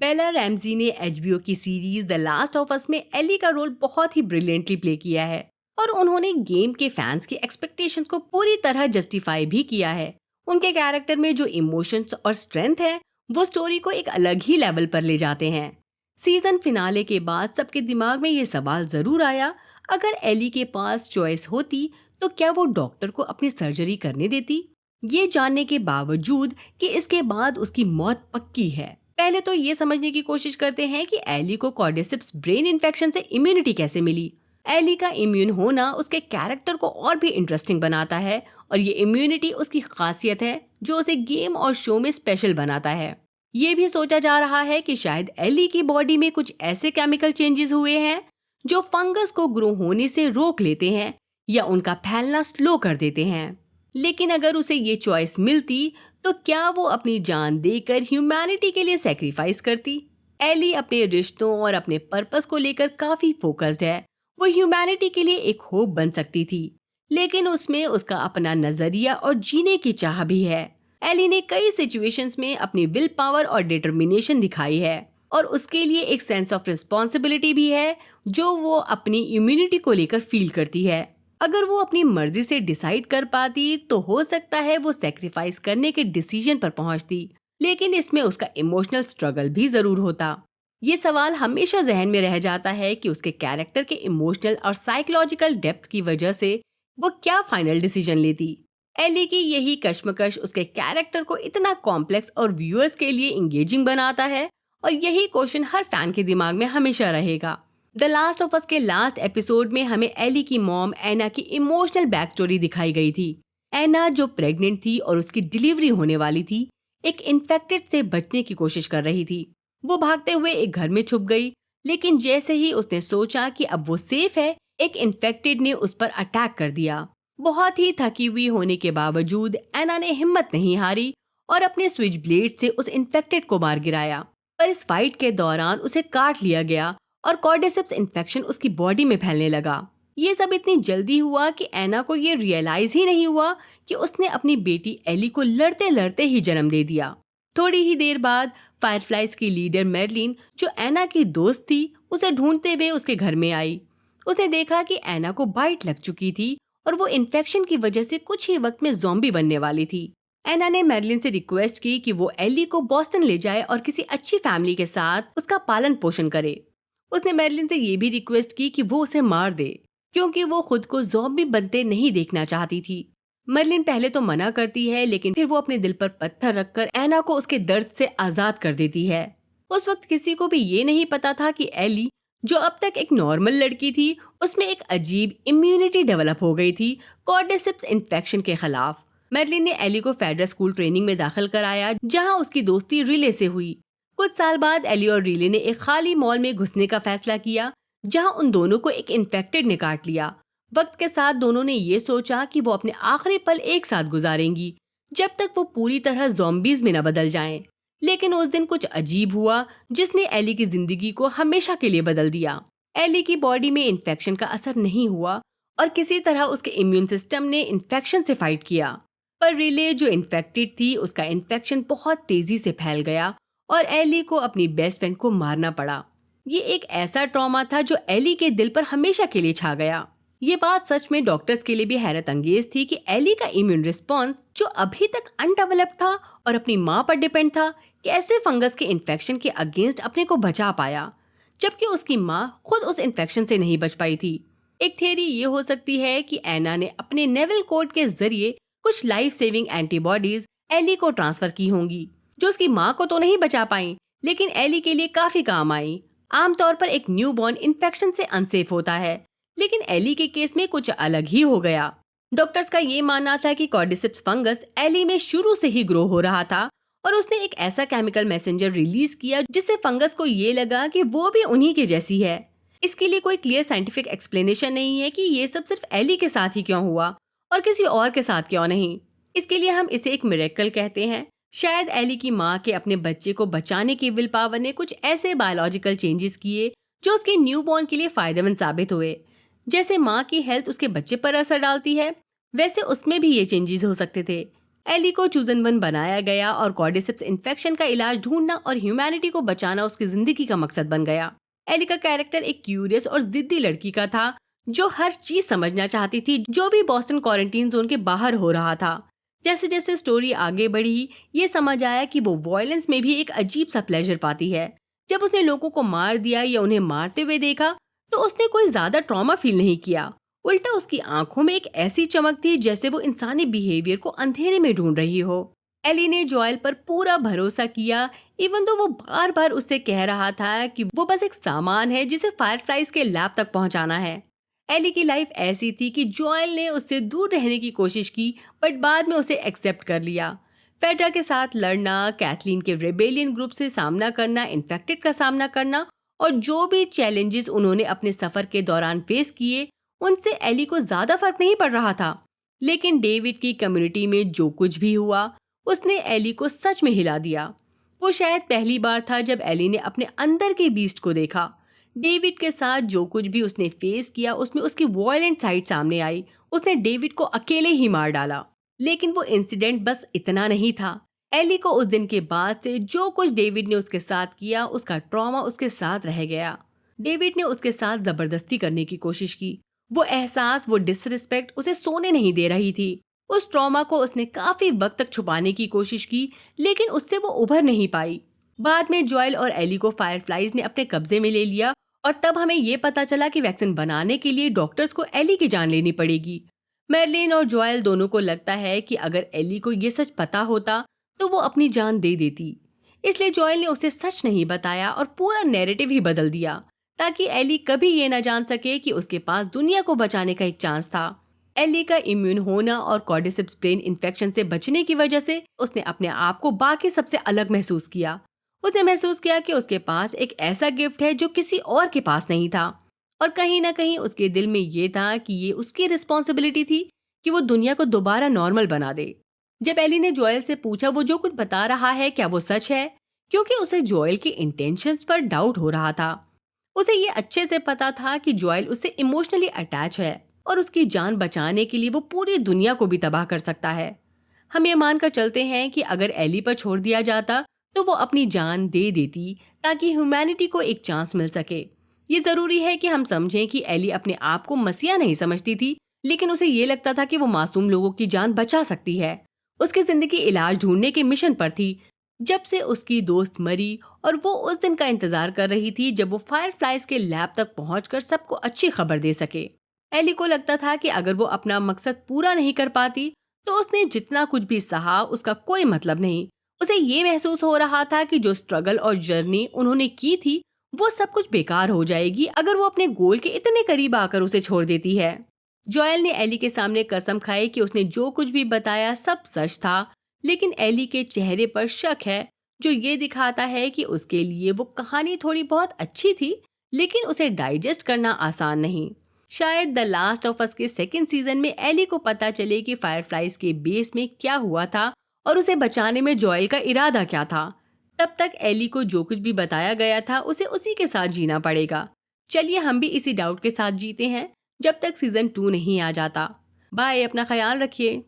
बेला रैम्जी ने एचबीओ की series the last of us में एली का रोल बहुत ही ब्रिलियंटली प्ले किया है और उन्होंने गेम के फैंस की एक्सपेक्टेशंस को पूरी तरह जस्टिफाई भी किया है। उनके कैरेक्टर में जो इमोशंस और स्ट्रेंथ है वो स्टोरी को एक अलग ही लेवल पर ले जाते हैं। सीजन फिनाले के बाद सबके दिमाग में ये सवाल जरूर आया, अगर एली के पास चॉइस होती तो क्या वो डॉक्टर को अपनी सर्जरी करने देती, ये जानने के बावजूद कि इसके बाद उसकी मौत पक्की है। पहले तो ये समझने की कोशिश करते हैं कि एली को कॉर्डिसेप्स ब्रेन इन्फेक्शन से इम्यूनिटी कैसे मिली। एली का इम्यून होना उसके कैरेक्टर को और भी इंटरेस्टिंग बनाता है और ये इम्यूनिटी उसकी खासियत है जो उसे गेम और शो में स्पेशल बनाता है। ये भी सोचा जा रहा है कि शायद एली की बॉडी में कुछ ऐसे केमिकल चेंजेस हुए हैं जो फंगस को ग्रो होने से रोक लेते हैं या उनका फैलना स्लो कर देते हैं। लेकिन अगर उसे ये चॉइस मिलती तो क्या वो अपनी जान देकर ह्यूमैनिटी के लिए सैक्रिफाइस करती? एली अपने रिश्तों और अपने पर्पस को लेकर काफी फोकस्ड है। वो ह्यूमैनिटी के लिए एक होप बन सकती थी, लेकिन उसमें उसका अपना नजरिया और जीने की चाह भी है। एली ने कई सिचुएशंस में अपनी विल पावर और डिटर्मिनेशन दिखाई है और उसके लिए एक सेंस ऑफ रिस्पॉन्सिबिलिटी भी है जो वो अपनी इम्यूनिटी को लेकर फील करती है। अगर वो अपनी मर्जी से डिसाइड कर पाती तो हो सकता है वो सैक्रिफाइस करने के डिसीजन पर पहुंचती, लेकिन इसमें उसका इमोशनल स्ट्रगल भी जरूर होता। ये सवाल हमेशा जहन में रह जाता है कि उसके कैरेक्टर के इमोशनल और साइकोलॉजिकल डेप्थ की वजह से वो क्या फाइनल डिसीजन लेती। एली की यही कश्मकश उसके कैरेक्टर को इतना कॉम्प्लेक्स और व्यूअर्स के लिए इंगेजिंग बनाता है और यही क्वेश्चन हर फैन के दिमाग में हमेशा रहेगा। द लास्ट ऑफ अस के लास्ट एपिसोड में हमें एली की मॉम एना की इमोशनल बैक स्टोरी दिखाई गई थी। एना जो प्रेग्नेंट थी और उसकी डिलीवरी होने वाली थी, एक इन्फेक्टेड से बचने की कोशिश कर रही थी। वो भागते हुए एक घर में छुप गई, लेकिन जैसे ही उसने सोचा कि अब वो सेफ है, एक इन्फेक्टेड ने उस पर अटैक कर दिया। बहुत ही थकी हुई होने के बावजूद एना ने हिम्मत नहीं हारी और अपने स्विच ब्लेड से उस इन्फेक्टेड को मार गिराया। पर इस फाइट के दौरान उसे काट लिया गया और कॉर्डिसेप्स इन्फेक्शन उसकी बॉडी में फैलने लगा। ये सब इतनी जल्दी हुआ कि एना को ये रियलाइज ही नहीं हुआ कि उसने अपनी बेटी एली को लड़ते लड़ते ही जन्म दे दिया। थोड़ी ही देर बाद फायरफ्लाइज की लीडर मेरलिन, जो एना की दोस्त थी, उसे ढूंढते हुए उसके घर में आई। उसने देखा कि एना को बाइट लग चुकी थी और वो इन्फेक्शन की वजह से कुछ ही वक्त में ज़ॉम्बी बनने वाली थी। एना ने मेरलिन से रिक्वेस्ट की कि वो एली को बॉस्टन ले जाए और किसी अच्छी फैमिली के साथ उसका पालन पोषण करे। उसने मेरलिन से ये भी रिक्वेस्ट की कि वो उसे मार दे, क्योंकि वो खुद को ज़ॉम्बी बनते नहीं देखना चाहती थी। मेरलिन पहले तो मना करती है, लेकिन फिर वो अपने दिल पर पत्थर रखकर एना को उसके दर्द से आजाद कर देती है। उस वक्त किसी को भी ये नहीं पता था कि एली, जो अब तक एक नॉर्मल लड़की थी, उसमें एक अजीब इम्यूनिटी डेवलप हो गई थी कॉर्डिसेप्स इन्फेक्शन के खिलाफ। मेरलिन ने एली को फेडरल स्कूल ट्रेनिंग में दाखिल कराया, जहां उसकी दोस्ती रिले से हुई। कुछ साल बाद एली और रिले ने एक खाली मॉल में घुसने का फैसला किया, जहां उन दोनों को एक इन्फेक्टेड ने काट लिया। वक्त के साथ दोनों ने ये सोचा कि वो अपने आखिरी पल एक साथ गुजारेंगी, जब तक वो पूरी तरह ज़ॉम्बीज में न बदल जाएं। लेकिन उस दिन कुछ अजीब हुआ जिसने एली की जिंदगी को हमेशा के लिए बदल दिया। एली की बॉडी में इन्फेक्शन का असर नहीं हुआ और किसी तरह उसके इम्यून सिस्टम ने इन्फेक्शन से फाइट किया। पर रिले, जो इन्फेक्टेड थी, उसका इन्फेक्शन बहुत तेजी से फैल गया और एली को अपनी बेस्ट फ्रेंड को मारना पड़ा। ये एक ऐसा ट्रॉमा था जो एली के दिल पर हमेशा के लिए छा गया। ये बात सच में डॉक्टर्स के लिए भी हैरत अंगेज थी कि एली का इम्यून रिस्पॉन्स, जो अभी तक अनडेवलप्ड था और अपनी माँ पर डिपेंड था, कैसे फंगस के इन्फेक्शन के अगेंस्ट अपने को बचा पाया, जबकि उसकी माँ खुद उस इन्फेक्शन से नहीं बच पाई थी। एक थियरी ये हो सकती है कि एना ने अपने नेवल कोड के जरिए कुछ लाइफ सेविंग एंटीबॉडीज एली को ट्रांसफर की होंगी, जो उसकी माँ को तो नहीं बचा पाई, लेकिन एली के लिए काफी काम आई। आमतौर पर एक न्यूबॉर्न इन्फेक्शन से अनसेफ होता है, लेकिन एली के केस में कुछ अलग ही हो गया। डॉक्टर्स का ये मानना था कि कॉर्डिसेप्स फंगस एली में शुरू से ही ग्रो हो रहा था और उसने एक ऐसा केमिकल मैसेंजर रिलीज किया जिससे फंगस को ये लगा कि वो भी उन्हीं के जैसी है। इसके लिए कोई क्लियर साइंटिफिक एक्सप्लेनेशन नहीं है कि ये सब सिर्फ एली के साथ ही क्यों हुआ और किसी और के साथ क्यों नहीं। इसके लिए हम इसे एक मिरेकल कहते हैं। शायद एली की माँ के अपने बच्चे को बचाने की विल पावर ने कुछ ऐसे बायोलॉजिकल चेंजेस किए जो उसके न्यूबॉर्न के लिए फायदेमंद साबित हुए। जैसे माँ की हेल्थ उसके बच्चे पर असर डालती है, वैसे उसमें भी ये चेंजेस हो सकते थे। एली को चूजन वन बनाया गया और कॉर्डिसेप्स इन्फेक्शन का इलाज ढूंढना और ह्यूमैनिटी को बचाना उसकी जिंदगी का मकसद बन गया। एली का कैरेक्टर एक क्यूरियस और जिद्दी लड़की का था जो हर चीज समझना चाहती थी, जो भी बॉस्टन क्वारंटीन जोन के बाहर हो रहा था। जैसे जैसे स्टोरी आगे बढ़ी, ये समझ आया कि वो वायलेंस में भी एक अजीब सा प्लेजर पाती है। जब उसने लोगों को मार दिया या उन्हें मारते हुए देखा तो उसने कोई ज्यादा ट्रॉमा फील नहीं किया। उल्टा उसकी आंखों में एक ऐसी चमक थी जैसे वो इंसानी बिहेवियर को अंधेरे में ढूंढ रही हो। एली ने जॉयल पर पूरा भरोसा किया, इवन तो वो बार बार उससे कह रहा था कि वो बस एक सामान है जिसे फायरफ्लाइज के लैब तक पहुंचाना है। एली की लाइफ ऐसी थी कि जॉयल ने उससे दूर रहने की कोशिश की, बट बाद में उसे एक्सेप्ट कर लिया। फेड्रा के साथ लड़ना, कैथलीन के रेबेलियन ग्रुप से सामना करना, इन्फेक्टेड का सामना करना और जो भी चैलेंजेस उन्होंने अपने सफर के दौरान फेस किए, उनसे एली को ज्यादा फर्क नहीं पड़ रहा था। लेकिन डेविड की कम्युनिटी में जो कुछ भी हुआ, उसने एली को सच में हिला दिया। वो शायद पहली बार था जब एली ने अपने अंदर के बीस्ट को देखा। डेविड के साथ जो कुछ भी उसने फेस किया, उसमें उसकी वॉयलेंट साइड सामने आई। उसने डेविड को अकेले ही मार डाला। लेकिन वो इंसिडेंट बस इतना नहीं था। एली को उस दिन के बाद से जो कुछ डेविड ने उसके साथ किया, उसका ट्रॉमा उसके साथ रह गया। डेविड ने उसके साथ जबरदस्ती करने की कोशिश की। वो एहसास, वो डिसरिस्पेक्ट उसे सोने नहीं दे रही थी। उस ट्रॉमा को उसने काफी वक्त तक छुपाने की कोशिश की, लेकिन उससे वो उभर नहीं पाई। बाद में जॉयल और एली को फायरफ्लाइज ने अपने कब्जे में ले लिया और तब हमें ये पता चला कि वैक्सीन बनाने के लिए डॉक्टर्स को एली की जान लेनी पड़ेगी। मैरलिन और जॉयल दोनों को लगता है कि अगर एली को ये सच पता होता तो वो अपनी जान दे देती। इसलिए जॉयल ने उसे सच नहीं बताया और पूरा नैरेटिव ही बदल दिया, ताकि एली कभी ये ना जान सके कि उसके पास दुनिया को बचाने का एक चांस था। एली का इम्यून होना और कॉर्डिसेप्स ब्रेन इन्फेक्शन से बचने की वजह से उसने अपने आप को बाकी सबसे अलग महसूस किया। उसने महसूस किया कि उसके पास एक ऐसा गिफ्ट है जो किसी और के पास नहीं था। और कहीं ना कहीं उसके दिल में ये था कि ये उसकी रिस्पॉन्सिबिलिटी थी कि वो दुनिया को दोबारा नॉर्मल बना दे। जब एली ने जॉयल से पूछा वो जो कुछ बता रहा है क्या वो सच है, क्योंकि उसे जॉयल के इंटेंशंस पर डाउट हो रहा था। उसे ये अच्छे से पता था कि जॉयल उससे इमोशनली अटैच है और उसकी जान बचाने के लिए वो पूरी दुनिया को भी तबाह कर सकता है। हम ये मानकर चलते हैं कि अगर एली पर छोड़ दिया जाता तो वो अपनी जान दे देती ताकि ह्यूमैनिटी को एक चांस मिल सके। ये जरूरी है कि हम समझें कि एली अपने आप को मसीहा नहीं समझती थी, लेकिन उसे ये लगता था कि वो मासूम लोगों की जान बचा सकती है। उसकी जिंदगी इलाज ढूंढने के मिशन पर थी जब से उसकी दोस्त मरी, और वो उस दिन का इंतजार कर रही थी जब वो फायरफ्लाइज के लैब तक पहुंचकर सबको अच्छी खबर दे सके। एली को लगता था कि अगर वो अपना मकसद पूरा नहीं कर पाती तो उसने जितना कुछ भी सहा उसका कोई मतलब नहीं। उसे ये महसूस हो रहा था कि जो स्ट्रगल और जर्नी उन्होंने की थी वो सब कुछ बेकार हो जाएगी अगर वो अपने गोल के इतने करीब आकर उसे छोड़ देती है। जॉयल ने एली के सामने कसम खाई कि उसने जो कुछ भी बताया सब सच था, लेकिन एली के चेहरे पर शक है जो ये दिखाता है कि उसके लिए वो कहानी थोड़ी बहुत अच्छी थी, लेकिन उसे डाइजेस्ट करना आसान नहीं। शायद द लास्ट ऑफ अस के सेकंड सीजन में एली को पता चले कि फायरफ्लाइज के बेस में क्या हुआ था और उसे बचाने में जॉयल का इरादा क्या था। तब तक एली को जो कुछ भी बताया गया था उसे उसी के साथ जीना पड़ेगा। चलिए हम भी इसी डाउट के साथ जीते हैं जब तक सीजन 2 नहीं आ जाता। बाय, अपना ख्याल रखिए।